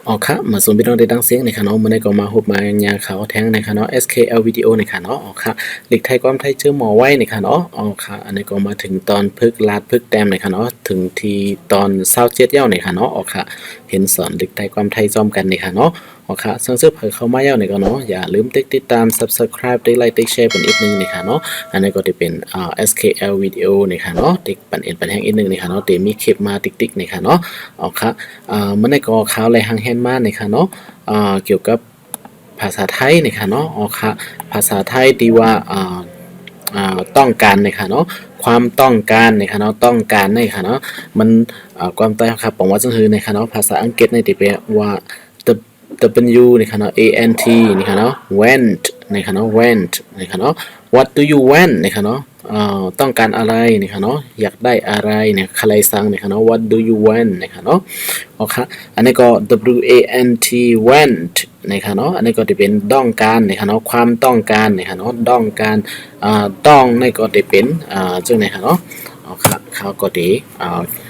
อ๋อครับมาส่วนพี่น้องได้ดังเสียงในค่ะเนาะมื้อนี้ก็มาพบมายาขาวแท้งในค่ะเนาะ SKL วิดีโอในค่ะเนาะอ๋อค่ะหลีกไทยความไทยเจอหมอไว้ในค่ะเนาะอ๋อค่ะอันนี้ก็มาถึงตอนพึกลาดพึกแต้มในค่ะเนาะถึงที่ตอน27เย้าในค่ะเนาะอ๋อค่ะเห็นสอนหลีกไทยความไทยจอมกันในค่ะเนาะอ๋อค่ะซึ่งเผยเข้ามาเย้าในก็เนาะอย่าลืมติดตาม Subscribe ได้ไลค์ได้แชร์เป็นอีกนึงในค่ะเนาะอันนี้ก็จะเป็นSKL วิดีโอในค่ะเนาะติ๊กปันเอ็นปันแห้งอีกนึงในค่ะเนาะเดี๋ยวมีคลิปมาติ๊กๆในค่ะเนาะอ๋อค่ะมื้อนี้ก็ข่าวแลหังแฮนมาในค่ะเนาะ เกี่ยวกับภาษาไทยนะคะเนาะอ๋อค่ะภาษาไทยที่ว่าต้องการนะคะเนาะความต้องการนะคะเนาะต้องการนะคะเนาะมันความต้องครับผมว่าจังคือนะคะเนาะภาษาอังกฤษในที่แปลว่า W นะคะเนาะ ANT นะคะเนาะ want นะคะเนาะ want นะคะเนาะ what do you want นะคะเนาะต้องการอะไรนะคะเนาะอยากได้อะไรเนี่ยใครสั่งนะคะเนาะ what do you want นะคะเนาะโอเคอันนี้ก็ WANT want นะคะเนาะอันนี้ก็จะเป็นต้องการนะคะเนาะความต้องการนะคะเนาะต้องการต้องนี่ก็จะเป็นจึงนะคะเนาะเอาค่ะเขาก็จะ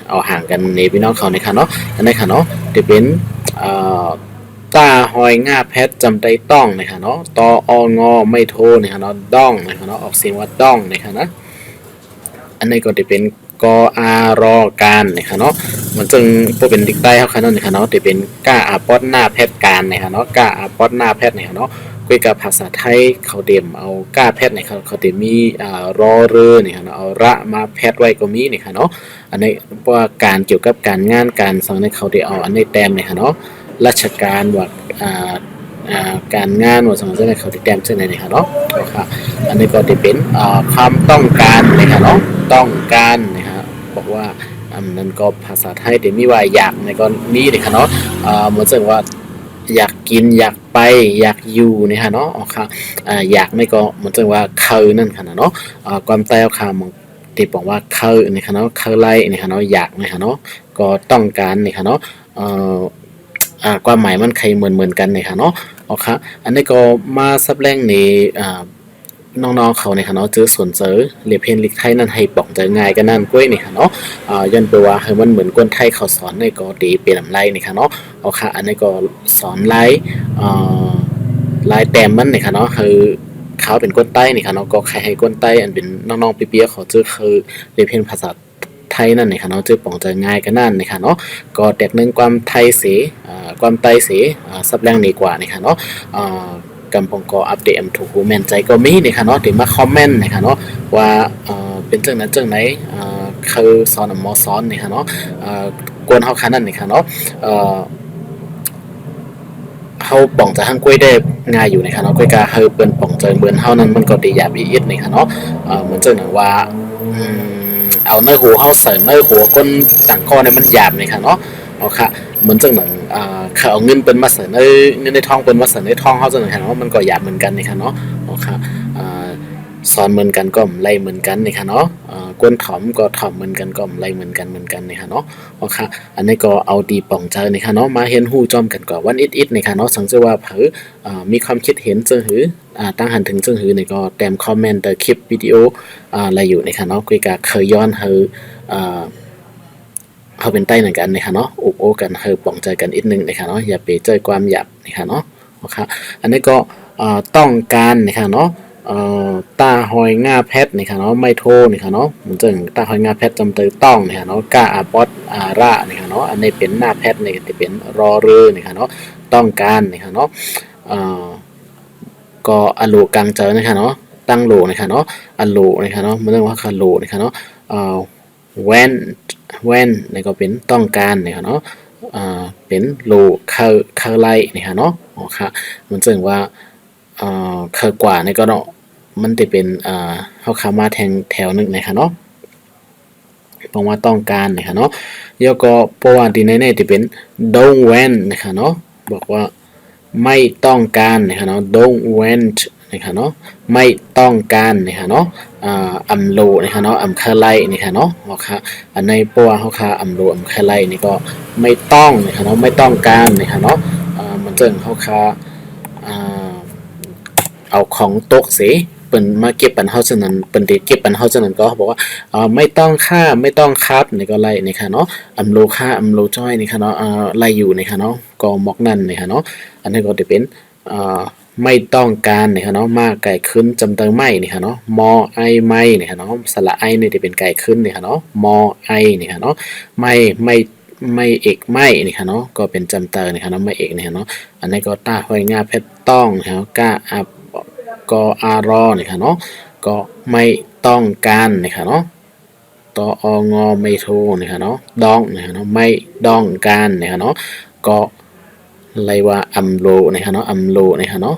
เอาห่างกันในพี่น้องเขานะคะเนาะอันนี้ค่ะเนาะจะเป็นตาหอยง่าแพทจำได้ต้องนะคะเนาะตอองอไม่โทนะคะเนาะด้องนะคะเนาะออกเสียงว่าด้องนะคะนะอันนี้ก็จะเป็นกออารอการนะคะเนาะมันจึงพวกเป็นดิกใต้เขาคันนั้นนะคะเนาะจะเป็นก้าอาปอดหน้าแพทการนะคะเนาะก้าอาปอดหน้าแพทนะคะเนาะคุยกับภาษาไทยเขาเดมเอาก้าแพทเนี่ยเขาเดมมีรอเรือเนี่ยเนาะเอาระมาแพทไว้ก็มีเนี่ยค่ะเนาะอันนี้ว่าการเกี่ยวกับการงานการสอนในเขาเดเอาอันนี้แต้มเนี่ยค่ะเนาะราชการว่าการงานว่าสมมติว่าเขาติดแต้มเช่นไหนนะครับเนาะครับอันนี้ก็จะเป็นความต้องการนะครับเนาะต้องการนะครับบอกว่าอันนั้นก็ภาษาไทยเดี๋ยวมีว่าอยากในก็มีนะครับเนาะเหมือนเช่นว่าอยากกินอยากไปอยากอยู่นะฮะเนาะครับอยากไม่ก็เหมือนเช่นว่าเคยนั่นค่ะเนาะความใต้เอาคำที่บอกว่าเคยนะครับเนาะเคยไล่นะครับเนาะอยากนะครับเนาะก็ต้องการนะครับเนาะความหมายมันใครเหมือนกันเนี่ยค่ะเนาะอ๋อค่ะอันนี้ก็มาซับแรงในน้องๆเขาเนี่ยค่ะเนาะเจอส่วนเจอเรียนเพลงลิกไทยนั่นให้ปองใจง่ายกันนั่นกล้วยนี่ค่ะเนาะย้อนไปว่าให้มันเหมือนคนไทยเขาสอนในก็ดีเป็นลำไรนี่ค่ะเนาะอ๋อค่ะอันนี้ก็สอนไล่ลายแต้มมันนี่ค่ะเนาะคือเขาเป็นคนใต้นี่ค่ะเนาะก็ใครให้คนใต้อันเป็นน้องๆเปียๆเขาเจอคือเรียนเพลงภาษาไทยนั่นนี่ค่ะเนาะเจอปองใจง่ายกันนั่นนี่ค่ะเนาะก็แตกหนึ่งความไทยเสียความไต้เสียซับแรงดีกว่านี่ค่ะเนาะกำปองก็อัปเดตถูกหูแม่นใจก็มีนี่ค่ะเนาะที่มาคอมเมนต์นี่ค่ะเนาะว่าเป็นจังนั้นจังไหนคือสอนหมอสอนนี่ค่ะเนาะกวนเฮาคันนั่นนี่ค่ะเนาะเฮาป่องจะหั่งกล้วยได้ง่ายอยู่นะคะเนาะกล้วยกาเฮาเปิ้นป่องใจเหมือนเฮานั้นมันก็ได้หยาบอีดนี่ค่ะเนาะเหมือนจังนั้นว่าเอาเนื้อหูเฮาใส่เนื้อหัวก้นต่างก้อนเนี่ยมันหยาบนี่ค่ะเนาะเอาค่ะเหมือนจังนั้นเขาเอาเงินเปิ้นมาใส่ในเงินในท้องเปิ้นมาใส่ในท้องเฮาจังนั้นค่ะเนาะมันก็หยาบเหมือนกันนี่ค่ะเนาะเอาค่ะสอนเหมือนกันก็ไล่เหมือนกันนี่ค่ะเนาะก้นถ่อมก็ถ่อมเหมือนกันก็ไล่เหมือนกันนี่ค่ะเนาะเอาค่ะอันนี้ก็เอาดีป่องใจนี่ค่ะเนาะมาเห็นฮู้จอมกันก่อนวันอิดนี่ค่ะเนาะสังเกตว่าเผอมีความคิดเห็นจึงหือตั้งหันถึงจึงหือนี่ก็แต้มคอมเมนต์คลิปวิดีโออะไรอยู่นี่ค่ะเนาะคุยกับเคยย้อนเฮอเขาเป็นใต้เหมือนกันนะคะเนาะอุบโอกันเฮอป่องใจกันอีกนึงนะคะเนาะอย่าไปเจอความหยาบนะคะเนาะนะคะอันนี้ก็ต้องการนะคะเนาะตาหอยง่าแพทนี่ค่ะเนาะไม่โทนี่ค่ะเนาะเหมือนจึงตาหอยง่าแพทจำเตยต้องนี่ค่ะเนาะกาอาปอดระนี่ค่ะเนาะอันนี้เป็นหน้าแพทนี่จะเป็นรอเรือนี่ค่ะเนาะต้องการนี่ค่ะเนาะก็อโลกลางเจอนะคะเนาะตั้งโลนะคะเนาะอโลนะคะเนาะมันเรียกว่าคาโลนะคะเนาะแวนแวนนี่ก็เป็นต้องการนะคะเนาะเป็นโลเคอร์ไลนะคะเนาะอ๋อค่ะมันจึงว่าเคอกว่านี่ก็เนาะมันจะเป็นเฮาคามาแทงแถวนึงนะคะเนาะบอกว่าต้องการนะคะเนาะแล้วก็เพราะว่าที่ในๆที่เป็น don't want นะคะเนาะบอกว่าไม่ต้องการนะคะเนาะ don't want นะคะเนาะไม่ต้องการนะคะเนาะอำโลนะคะเนาะอำคาไลนะคะเนาะโอเคอันในเพราะว่าเฮาคาอำโลอำคาไลนี่ก็ไม่ต้องนะคะเนาะไม่ต้องการนะคะเนาะมันจึงเฮาคาเอาของตกเสีย เปิ้นมาเก็บปันเฮาฉะนั้นเปิ้นได้เก็บปันเฮาฉะนั้นก็บอกว่าไม่ต้องค่าไม่ต้องครับนี่ก็ไล่นี่ค่ะเนาะอำโลค่าอำโลจ้อยนี่ค่ะเนาะไล่อยู่นี่ค่ะเนาะก็มอกนั่นนี่ค่ะเนาะอันนี้ก็จะเป็นไม่ต้องการนี่ค่ะเนาะมาไก่ขึ้นจำเติมไม่นี่ค่ะเนาะมอไอไม่นี่ค่ะเนาะสระไอนี่จะเป็นไก่ขึ้นนี่ค่ะเนาะมอไอนี่ค่ะเนาะไม่เอกไม่นี่ค่ะเนาะก็เป็นจำเติมนี่ค่ะเนาะไม่เอกนี่ค่ะเนาะอันนี้ก็ต้าห้อยงาเพชรต้องนะครับก้าอับก็อารอนี่ค่ะเนาะก็ไม่ต้องการนี่ค่ะเนาะตองอไม่โทนี่ค่ะเนาะดองนี่ค่ะเนาะไม่ดองการนี่ค่ะเนาะก็อะไรว่าอัมโลนี่ค่ะเนาะอัมโลนี่ค่ะเนาะ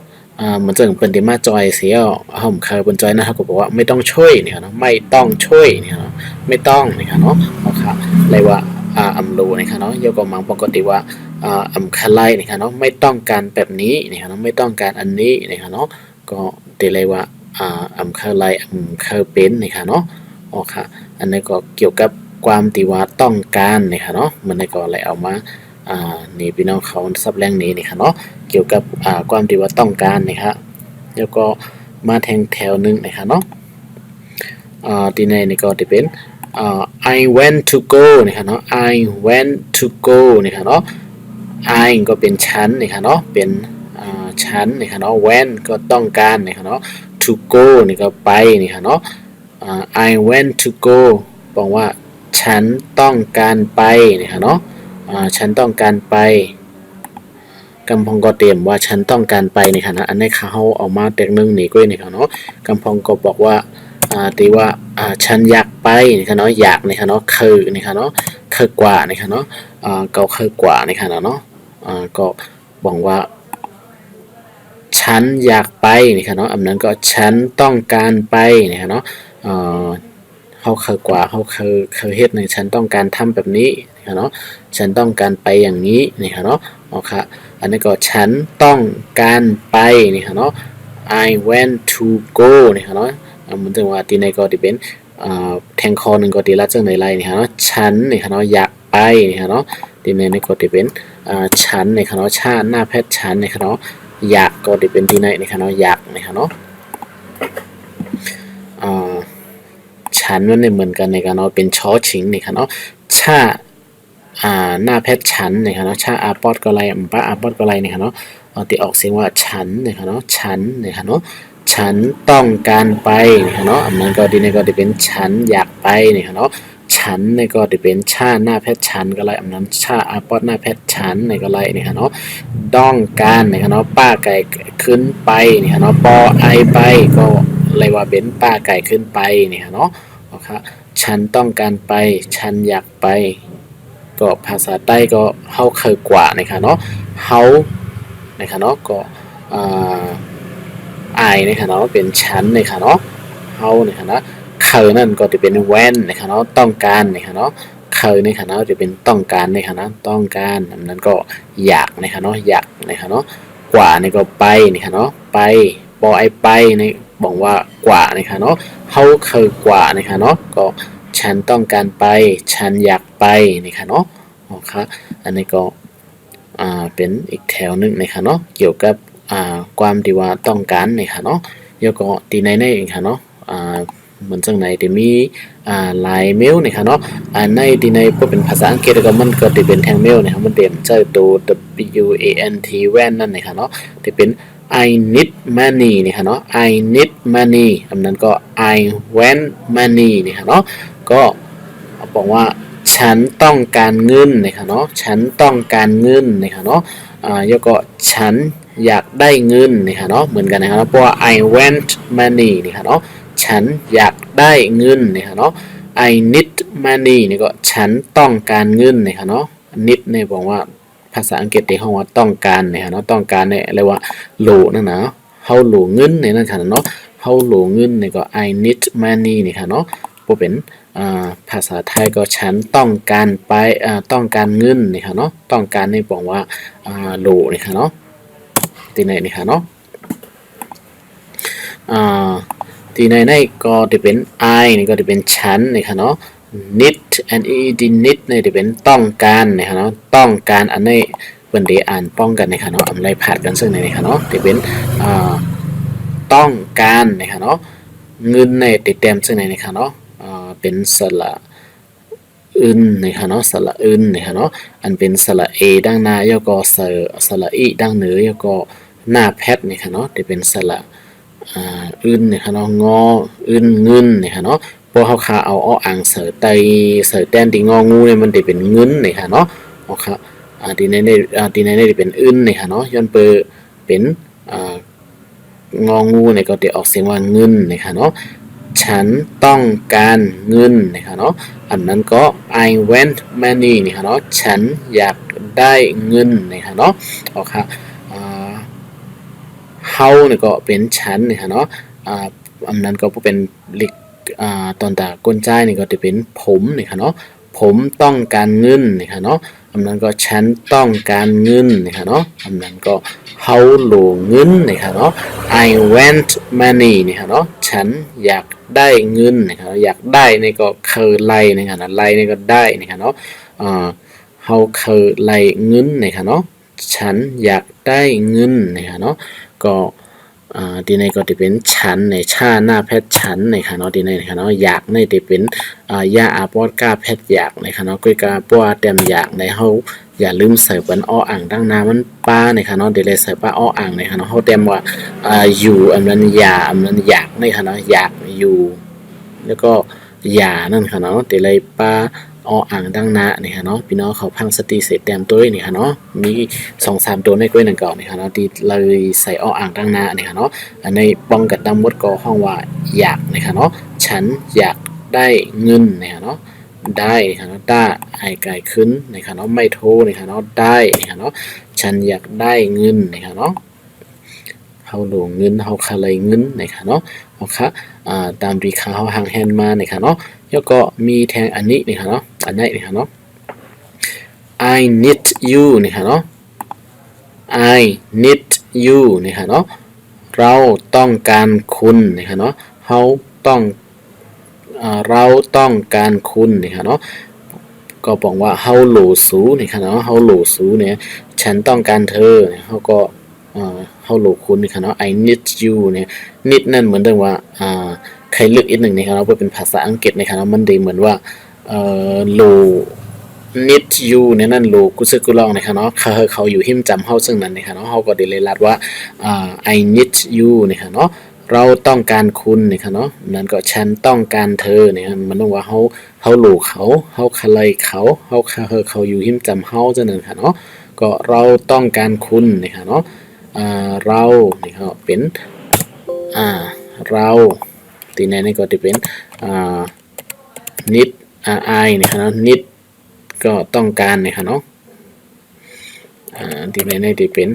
มันจะเป็นที่มาจอยเสียเขาเคยเป็นจอยนะครับก็บอกว่าไม่ต้องช่วยนี่ค่ะเนาะไม่ต้องช่วยนี่ค่ะเนาะไม่ต้องนี่ค่ะเนาะครับอะไรว่าอัมโลนี่ค่ะเนาะยกกำลังปกติว่าอัมคาไลนี่ค่ะเนาะไม่ต้องการแบบนี้นี่ค่ะเนาะไม่ต้องการอันนี้นี่ค่ะเนาะก็เดี๋ยวเลยว่าอัมคาไลอัมคาเป็นนี่ค่ะเนาะค่ะอันนี้ก็เกี่ยวกับความที่ว่าต้องการนี่ค่ะเนาะมันก็เลยเอามานี่พี่น้องเขาซับแรงนี้นี่ค่ะเนาะเกี่ยวกับความที่ว่าต้องการนี่ครับแล้วก็มาแทงแถวนึงนะคะเนาะที่ในนี่ก็จะเป็นI went to go นี่ค่ะเนาะ I went to go นี่ค่ะเนาะ I ก็เป็นฉันนี่ค่ะเนาะเป็นฉันนี่ค่ะเนาะ went ก็ต้องการนี่ค่ะเนาะ to go นี่ก็ไปนี่ค่ะเนาะI went to go บอกว่าฉันต้องการไปนี่ค่ะเนาะฉันต้องการไปกำพองก็เตรียมว่าฉันต้องการไปนี่ค่ะนะอันนี้เขาเอามาแตกนึงนี่ก็นี่ค่ะเนาะกำพองก็บอกว่าตีว่าฉันอยากไปนี่ค่ะเนาะอยากนี่ค่ะเนาะคือนี่ค่ะเนาะคือกว่านี่ค่ะเนาะก็คือกว่านี่ค่ะเนาะก็บอกว่าฉันอยากไปนี่ค่ะเนาะอันนั้นก็ฉันต้องการไปนี่ค่ะเนาะเขาคือกว่าเขาคือเฮ็ดในฉันต้องการทำแบบนี้นี่ค่ะเนาะฉันต้องการไปอย่างนี้นี่ค่ะเนาะค่ะอันนี้ก็ฉันต้องการไปนี่ค่ะเนาะ I went to go นี่ค่ะเนาะมันจะว่าที่ในก็ที่เป็นแทงคอหนึ่งก็ที่ละจังในไลนี่ค่ะเนาะฉันนี่ค่ะเนาะอยากไปนี่ค่ะเนาะที่ในก็ที่เป็นฉันนี่ค่ะเนาะชาหน้าแพทย์ฉันนี่ค่ะเนาะอยากก็ที่เป็นที่ในนี่ค่ะเนาะอยากนี่ค่ะเนาะฉันมันเหมือนกันในกันเนาะเป็นชอชิงนี่ค่ะเนาะชาหน้าแพทย์ฉันนี่ค่ะเนาะชาอาปอดก็ไรป้าอาปอดก็ไรนี่ค่ะเนาะที่ออกเสียงว่าฉันนี่ค่ะเนาะฉันนี่ค่ะเนาะฉันต้องการไปนี่ค่ะเนาะอันนั้นก็ดีในก็จะเป็นฉันอยากไปนี่ค่ะเนาะฉันในก็จะเป็นชาหน้าแพทย์ฉันก็ไรอันนั้นชาอาปอดหน้าแพทย์ฉันในก็ไรนี่ค่ะเนาะต้องการนี่ค่ะเนาะป้าไก่ขึ้นไปนี่ค่ะเนาะปอไอไปก็เลยว่าเป็นป้าไก่ขึ้นไปนี่ค่ะเนาะครับฉันต้องการไปฉันอยากไปก็ภาษาใต้ก็เฮาเคยกว่านะคะเนาะเฮานะคะเนาะก็อายนะคะเนาะเป็นฉันนะคะเนาะเฮานะคะเนาะเคยนั่นก็จะเป็นแวนนะคะเนาะต้องการนะคะเนาะเคยนะคะเนาะจะเป็นต้องการนะคะเนาะต้องการนั้นก็อยากนะคะเนาะอยากนะคะเนาะกว่านี่ก็ไปนะคะเนาะไปบอไอไปนี่บอกว่ากว่านะคะเนาะเฮาเคยกว่านะคะเนาะก็ฉันต้องการไปฉันอยากไปนี่ค่ะเนาะครับอันนี้ก็เป็นอีกแถวนึงนะคะเนาะเกี่ยวกับความที่ว่าต้องการนี่ค่ะเนาะแล้วก็ตีในเองค่ะเนาะเหมือนจังไหนที่มีไลน์เมลนี่ค่ะเนาะในที่ในพวกเป็นภาษาอังกฤษก็มันก็จะเป็นแทงเมลนะครับมันเต็มเจ้าตัว WANT แว่นนั่นนี่ค่ะเนาะที่เป็น I need money นี่ค่ะเนาะ I need money อันนั้นก็ I want money นี่ค่ะเนาะก็บอกว่าฉันต้องการเงินนะคะเนาะฉันต้องการเงินนะคะเนาะแล้วก็ฉันอยากได้เงินนะคะเนาะเหมือนกันนะครับเพราะว่า I want money นะคะเนาะฉันอยากได้เงินนะคะเนาะ I need money นี่ก็ฉันต้องการเงินนะคะเนาะ need เนี่ยบอกว่าภาษาอังกฤษที่เขาว่าต้องการนะคะเนาะต้องการเนี่ยเรียกว่าโหลนั่นนะเฮาโหลเงินเนี่ยนั่นค่ะเนาะเฮาโหลเงินเนี่ยก็ I need money นี่ค่ะเนาะบ่เป็นภาษาไทยก็ฉันต้องการไปต้องการเงินนี่ค่ะเนาะต้องการนี่บอกว่าโหลนี่ค่ะเนาะตีไหนนี่ค่ะเนาะตีไหนก็จะเป็น I นี่ก็จะเป็นฉันนี่ค่ะเนาะ need and ed need นี่จะเป็นต้องการนี่ค่ะเนาะต้องการอันนี้เป็นเดี๋ยวอ่านป้องกันนี่ค่ะเนาะอะไรผ่านกันซึ่งนี่ค่ะเนาะจะเป็น ต้องการนะคะเนาะเงินในติดเต็มซึ่งไหนนะคะเนาะเป็นสระอึนนะคะเนาะสระอึนนะคะเนาะอันเป็นสระเอดังหน้าแล้วก็สระอีดังเหนือแล้วก็หน้าแพทนะคะเนาะจะเป็นสระอึนนะคะเนาะงออึนเงินนะคะเนาะพอเขาคาเอาอ่างเสือไตเสือแต้นที่งองูเนี่ยมันจะเป็นเงินนะคะเนาะโอเคทีนี้ทีนี้จะเป็นอึนนะคะเนาะย้อนเปเป็นงองูเนี่ยก็จะออกเสียงว่าเงินนะคะเนาะฉันต้องการเงินนะคะเนาะอันนั้นก็ I want money นะคะเนาะฉันอยากได้เงินนะคะเนาะโอเคเฮาเนี่ยก็เป็นฉันนะคะเนาะอันนั้นก็เป็นลิกตอนตาก้นใจนี่ก็จะเป็นผมนะคะเนาะผมต้องการเงินนะคะเนาะอันนั้นก็ฉันต้องการเงินนะคะเนาะอันนั้นก็เฮาโหลเงินนะคะเนาะ I want money นะคะเนาะฉันอยากได้เงินนะคะอยากได้นี่ก็คือไล่นะคะนะไล่นี่ก็ได้นะคะเนาะเฮาคือไล่เงินนะคะเนาะฉันอยากได้เงินนะคะเนาะก็ทีนี้ก็จะเป็นฉันในชาหน้าแพทย์ฉันในค่ะเนาะทีนี้นะคะเนาะอยากในจะเป็นยาอาปอดกาแพทย์อยากในค่ะเนาะกุยกาปัวเต็มอยากในเฮาอย่าลืมใส่เป็นอ้ออ่างดังน้ำมันป้าในค่ะเนาะเดี๋ยวเลยใส่ป้าอ้ออ่างในค่ะเนาะเฮาเต็มว่าอยู่อันนั้นอยาอันนั้นอยากในค่ะเนาะอยากอยู่แล้วก็อย่านั่นค่ะเนาะเดี๋ยวเลยป้าอ่างดังนาเนี่ยค่ะเนาะพี่น้องเขาพังสติเสร็จเต็มตัวนี่ค่ะเนาะมี2-3ตัวในกล้วยหนึ่งก่อนนี่ค่ะเนาะที่เลยใส่อ่างดังนาเนี่ยค่ะเนาะอันในป้องกันดำมดก็ห้องว่าอยากเนี่ยค่ะเนาะฉันอยากได้เงินเนี่ยค่ะเนาะได้ค่ะเนาะได้ไอ้ไก่ขึ้นเนี่ยค่ะเนาะไม่โทรเนี่ยค่ะเนาะได้เนี่ยค่ะเนาะฉันอยากได้เงินเนี่ยค่ะเนาะเฮาหลวงเงินเฮาคาเลยเงินเนี่ยค่ะเนาะเอาค่ะตามดีค่าเฮาห่างแฮนมาเนี่ยค่ะเนาะแล้วก็มีแทงอันนี้นี่ค่ะเนาะอันนี้นี่ค่ะเนาะ I need you นี่ค่ะเนาะ I need you นี่ค่ะเนาะเราต้องการคุณนี่ค่ะเนาะเราต้องการคุณนี่ค่ะเนาะก็บอกว่าเฮาโหลสูนี่ค่ะเนาะเฮาโหลสูเนี่ยฉันต้องการเธอเนี่ยเฮาก็เฮาโหลคุณนี่ค่ะเนาะ I need you เนี่ย need นั่นเหมือนเดิมว่าใครเลือกอีกหนึ่งนะครับเราเป็นภาษาอังกฤษนะครับมันดีเหมือนว่าโล need you เนี่ยนั่นโลกุซึกุลองนะครับเนาะเขาอยู่หิมจำเฮาซึ่งนั้นนะครับเนาะเฮาก็ได้เลยรัดว่าI need you นะครับเนาะเราต้องการคุณนะครับเนาะนั่นก็ฉันต้องการเธอเนี่ยมันต้องว่าเฮาโลเฮาคาไลเขาอยู่หิมจำเฮาจังนั้นค่ะเนาะก็เราต้องการคุณนะครับเนาะเรานี่ครับเป็นเราทีนี้นี่ก็จะเป็นนิดไอนะครับเนาะนิดก็ต้องการนะครับเนาะทีนี้นี่จะเป็น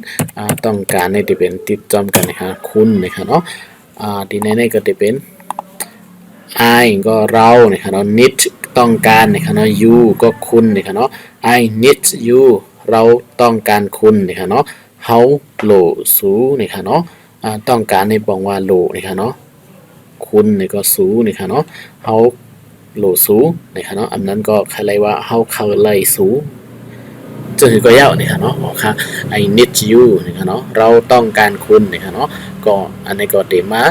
ต้องการนี่จะเป็นติดจอมกันนะครับคุณนะครับเนาะทีนี้นี่ก็จะเป็นไอก็เรานะครับเนาะนิดต้องการนะครับเนาะ you ก็คุณนะครับเนาะ I need you เราต้องการคุณนะครับเนาะเฮาโหลสูนะครับเนาะต้องการในบอกว่าโหลนะครับเนาะคุณนี่ก็สูนี่ค่ะเนาะเฮาโหลสูนี่ค่ะเนาะอันนั้นก็ใครเลยว่าเฮาเข้าเลยสูจะถือก็ยาวนี่ค่ะเนาะค่ะ I need you นี่ค่ะเนาะเราต้องการคุณนี่ค่ะเนาะก็อันนี้ก็เดมา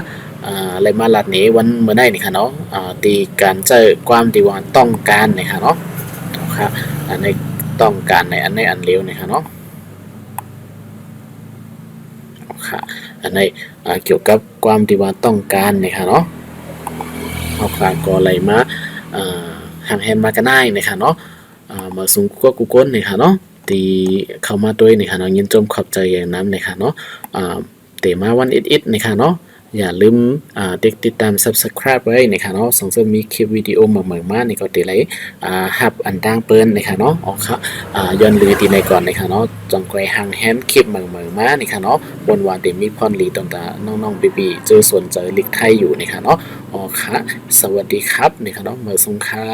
อะไรมาลัดนี้วันเมื่อไหร่นี่ค่ะเนาะตีการเจอความที่ว่าต้องการนี่ค่ะเนาะค่ะอันนี้ต้องการในอันนี้อันเร็วนี่ค่ะเนาะค่ะอันนี้เกี่ยวกับความที่ว่าต้องการนี่ค่ะเนาะเอาค่ะก็อะไรมาห่างแฮนมากันได้นี่ค่ะเนาะมาสูงก็กูก้นนี่ค่ะเนาะตีเข้ามาด้วยนี่ค่ะเนาะยินจมขอบใจอย่างนั้นนี่ค่ะเนาะเตมาวันอิดนี่ค่ะเนาะอย่าลืมติดตาม subscribe ไว้นะคะเนาะส่งเสริมมีคลิปวิดีโอใหม่ๆมานี่ก็ติเลยฮับอันดังเปิ้นนะคะเนาะอ๋อค่ะย้อนลือตีในก่อนนะคะเนาะจงไกวห่างแฮนคลิปใหม่ๆมานี่ค่ะเนาะวันวานเดมีพรลีตรงตาน้องๆบีเจอส่วนเจอลิกไทยอยู่นี่ค่ะเนาะอ๋อค่ะสวัสดีครับนี่ค่ะเนาะเมื่อสงค่า